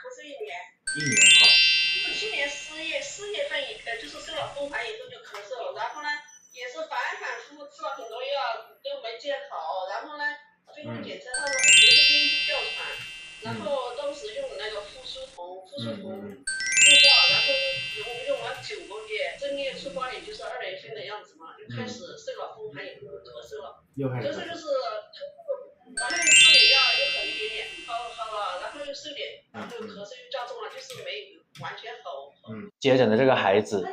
1年啊。就是去年4月份就是生了风寒以后就咳嗽，然后呢也是反反复复吃了很多药都没见好，然后呢最后检测他说也是第一次哮喘，然后当时用的那个复苏酮雾化，然后用了9个月，正月出发也就是2月份的样子嘛，就开始受了风寒以后咳嗽了，咳嗽就是，然后又吃点药又好一点点，好了，然后又瘦点，然后咳嗽又加重了，就是没完全好。接诊的这个孩子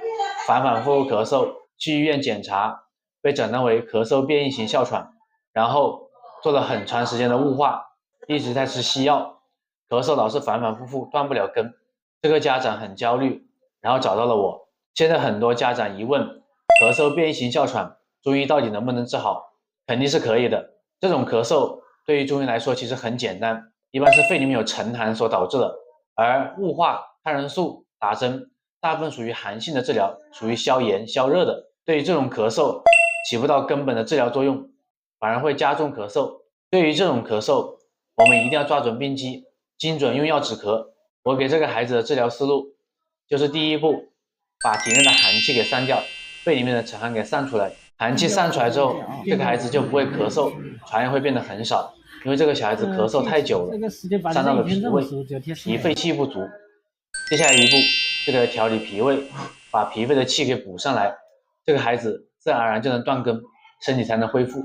反反复复咳嗽，去医院检查，被诊断为咳嗽变异型哮喘，然后做了很长时间的雾化，一直在吃西药，咳嗽老是反反复复断不了根。这个家长很焦虑，然后找到了我。现在很多家长疑问，咳嗽变异型哮喘中医到底能不能治好？肯定是可以的。这种咳嗽对于中医来说其实很简单，一般是肺里面有沉痰所导致的，而雾化、抗生素、打针大部分属于寒性的治疗，属于消炎消热的，对于这种咳嗽起不到根本的治疗作用，反而会加重咳嗽。对于这种咳嗽，我们一定要抓准病机，精准用药止咳。我给这个孩子的治疗思路就是第一步，把体内的寒气给散掉，肺里面的沉寒给散出来。寒气散出来之后，这个孩子就不会咳嗽，传染会变得很少。因为这个小孩子咳嗽太久了，伤到了脾胃，脾肺气不足。接下来一步就给他调理脾胃，把脾肺的气给补上来，这个孩子自然而然就能断根，身体才能恢复。